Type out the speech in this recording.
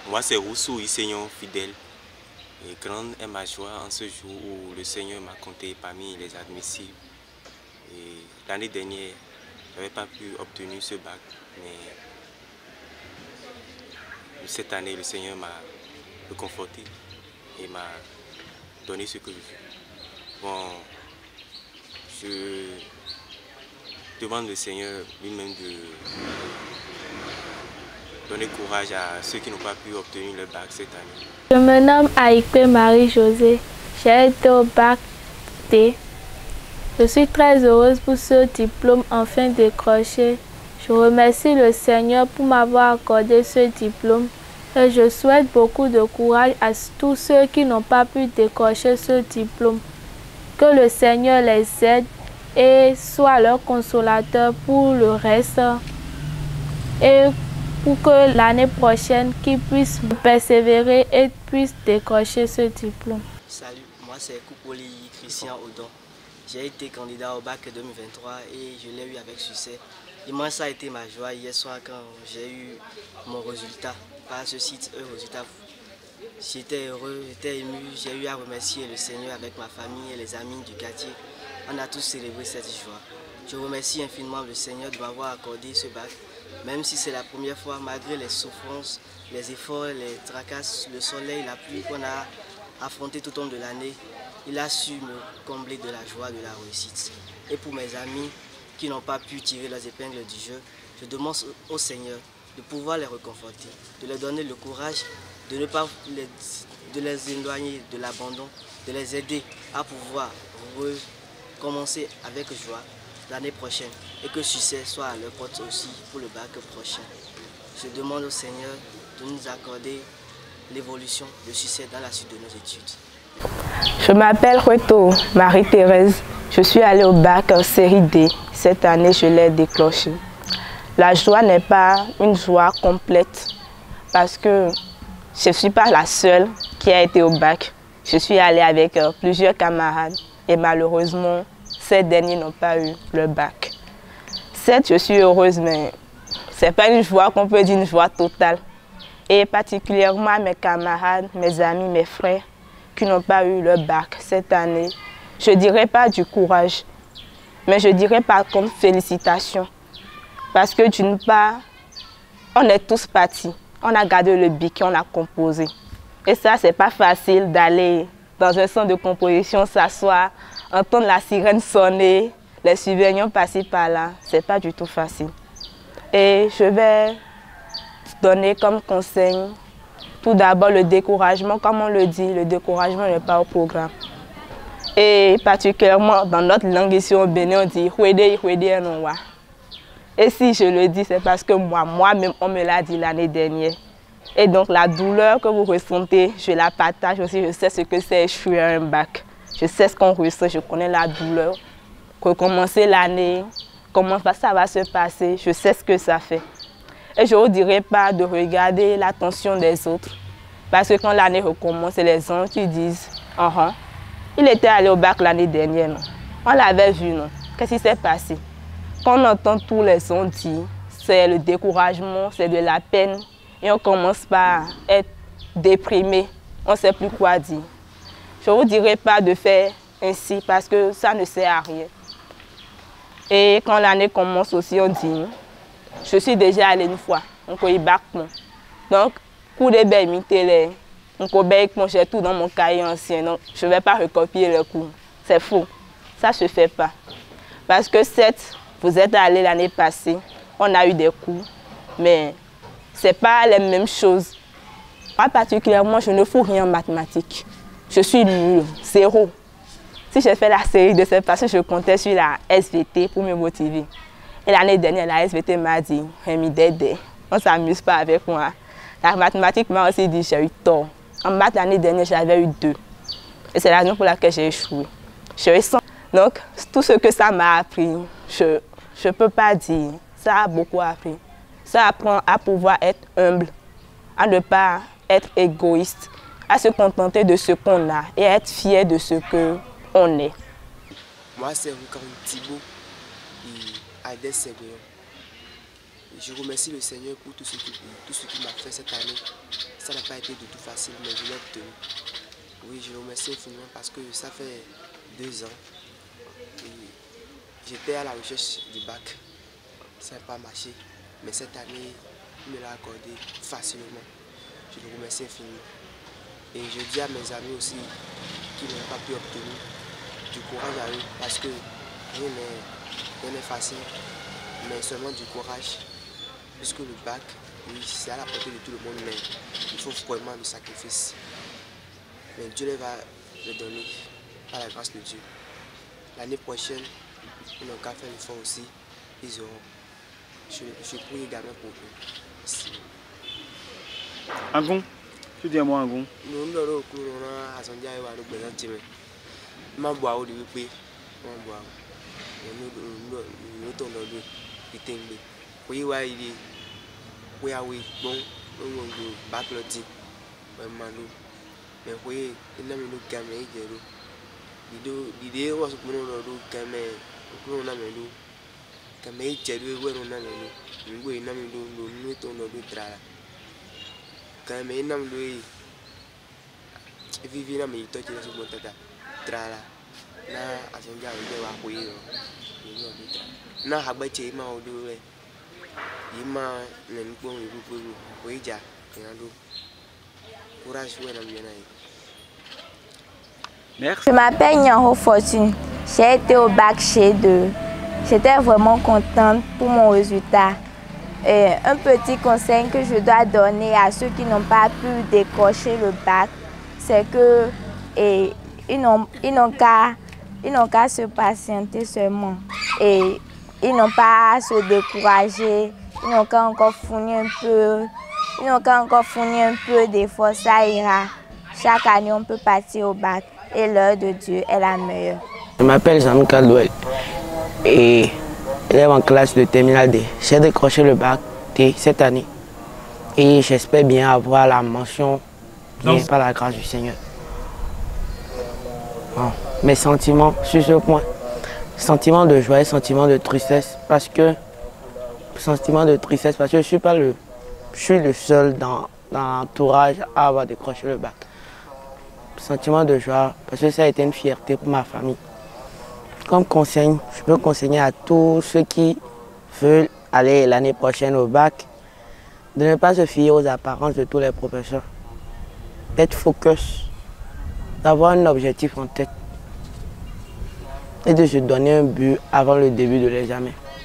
Moi, c'est Rousseau, Seigneur fidèle. Et grande est ma joie en ce jour où le Seigneur m'a compté parmi les admissibles. Et l'année dernière, je n'avais pas pu obtenir ce bac, mais cette année, le Seigneur m'a réconforté et m'a donné ce que je veux. Bon, je demande le Seigneur lui-même de donner courage à ceux qui n'ont pas pu obtenir le bac cette année. Je me nomme Aïkpe Marie-Josée. J'ai été au bac D. Je suis très heureuse pour ce diplôme enfin décroché. Je remercie le Seigneur pour m'avoir accordé ce diplôme et je souhaite beaucoup de courage à tous ceux qui n'ont pas pu décrocher ce diplôme. Que le Seigneur les aide et soit leur consolateur pour le reste et pour que l'année prochaine qu'ils puissent persévérer et puissent décrocher ce diplôme. Salut, moi c'est Koupoli Christian Odon. J'ai été candidat au bac 2023 et je l'ai eu avec succès. Immense a été ma joie hier soir quand j'ai eu mon résultat. Par ce site, résultat. J'étais heureux, j'étais ému, j'ai eu à remercier le Seigneur avec ma famille et les amis du quartier. On a tous célébré cette joie. Je remercie infiniment le Seigneur de m'avoir accordé ce bac. Même si c'est la première fois, malgré les souffrances, les efforts, les tracasses, le soleil, la pluie qu'on a affronté tout au long de l'année, il a su me combler de la joie, de la réussite. Et pour mes amis qui n'ont pas pu tirer leurs épingles du jeu, je demande au Seigneur de pouvoir les réconforter, de leur donner le courage, de ne pas les éloigner de l'abandon, de les aider à pouvoir recommencer avec joie l'année prochaine et que succès soit à leur porte aussi pour le bac prochain. Je demande au Seigneur de nous accorder l'évolution, le succès dans la suite de nos études. Je m'appelle Reto Marie-Thérèse. Je suis allée au bac en série D. Cette année, je l'ai décroché. La joie n'est pas une joie complète parce que je ne suis pas la seule qui a été au bac. Je suis allée avec plusieurs camarades et malheureusement, ces derniers n'ont pas eu le bac. Certes, je suis heureuse, mais ce n'est pas une joie qu'on peut dire une joie totale. Et particulièrement mes camarades, mes amis, mes frères qui n'ont pas eu le bac cette année, je ne dirais pas du courage, mais je dirais par contre félicitations. Parce que d'une part, on est tous partis, on a gardé le bic et on a composé. Et ça, c'est pas facile d'aller dans un centre de composition, s'asseoir, entendre la sirène sonner, les surveillants passer par là. C'est pas du tout facile. Et je vais donner comme conseil, tout d'abord le découragement, comme on le dit, le découragement n'est pas au programme. Et particulièrement dans notre langue ici au Bénin, on dit « Hwede, hwede, non wa ». Et si je le dis, c'est parce que moi-même, on me l'a dit l'année dernière. Et donc la douleur que vous ressentez, je la partage aussi. Je sais ce que c'est échouer à un bac. Je sais ce qu'on ressent, je connais la douleur. Recommencer l'année, comment ça va se passer, je sais ce que ça fait. Et je ne vous dirai pas de regarder l'attention des autres. Parce que quand l'année recommence, les gens qui disent « il était allé au bac l'année dernière, non? On l'avait vu, non? Qu'est-ce qui s'est passé ?» Quand on entend tous les gens dire, c'est le découragement, c'est de la peine. Et on commence par être déprimé, on ne sait plus quoi dire. Je ne vous dirai pas de faire ainsi parce que ça ne sert à rien. Et quand l'année commence aussi, on dit, je suis déjà allé une fois, on peut y bac. Donc, pour les belles imiter, j'ai tout dans mon cahier ancien, donc je ne vais pas recopier le cours. C'est faux, ça ne se fait pas. Parce que certes, vous êtes allé l'année passée, on a eu des cours, mais ce n'est pas les mêmes choses. Moi particulièrement, je ne fous rien en mathématiques. Je suis nulle, zéro. Si j'ai fait la série de cette passée, je comptais sur la SVT pour me motiver. Et l'année dernière, la SVT m'a dit, Rémi Dédé, on ne s'amuse pas avec moi. La mathématique m'a aussi dit, j'ai eu tort. En maths, l'année dernière, j'avais eu 2. Et c'est la raison pour laquelle j'ai échoué. J'ai eu 100. Donc, tout ce que ça m'a appris, je ne peux pas dire. Ça a beaucoup appris. Ça apprend à pouvoir être humble, à ne pas être égoïste, à se contenter de ce qu'on a et à être fier de ce qu'on est. Moi, c'est Rukan Thibault et Adès Séguéon. Je remercie le Seigneur pour tout ce qu'il m'a fait cette année. Ça n'a pas été du tout facile, mais je l'ai obtenu. Oui, je le remercie infiniment parce que ça fait 2 ans. J'étais à la recherche du bac. Ça n'a pas marché. Mais cette année, il me l'a accordé facilement. Je le remercie infiniment. Et je dis à mes amis aussi qui n'ont pas pu obtenir du courage à eux parce que rien n'est facile, mais seulement du courage. Puisque le bac, oui, c'est à la portée de tout le monde, mais il faut vraiment du sacrifice. Mais Dieu les va le donner par la grâce de Dieu. L'année prochaine, ils n'ont qu'à faire l'effort aussi, ils auront. Je prie également pour eux. Merci. Angon, tu dis à moi Angon. Nous avons attendu à nous présenter. Je vais boire au début, je vais boire. Nous sommes dans le temps. Oui, oui, oui, oui, bon, nous bac le dit. Mais oui, il n'a pas de caméra. L'idée was que nous avons caméra. Nous avons caméra. Nous avons Je m'appelle Nyanho Fortune. J'ai été au bac G2. J'étais vraiment contente pour mon résultat. Et un petit conseil que je dois donner à ceux qui n'ont pas pu décrocher le bac, c'est que ils n'ont qu'à se patienter seulement. Et ils n'ont pas à se décourager. Ils n'ont qu'à encore fournir un peu d'efforts, ça ira. Chaque année, on peut partir au bac et l'heure de Dieu est la meilleure. Je m'appelle Jean-Luc Caldwell et élève en classe de terminale D. J'ai décroché le bac T cette année et j'espère bien avoir la mention par la grâce du Seigneur. Bon, mes sentiments sur ce point, sentiment de joie et sentiment de tristesse parce que je suis le seul dans l'entourage à avoir décroché le bac. Sentiment de joie parce que ça a été une fierté pour ma famille. Comme conseil, je peux conseiller à tous ceux qui veulent aller l'année prochaine au bac de ne pas se fier aux apparences de tous les professeurs, d'être focus, d'avoir un objectif en tête et de se donner un but avant le début de l'examen.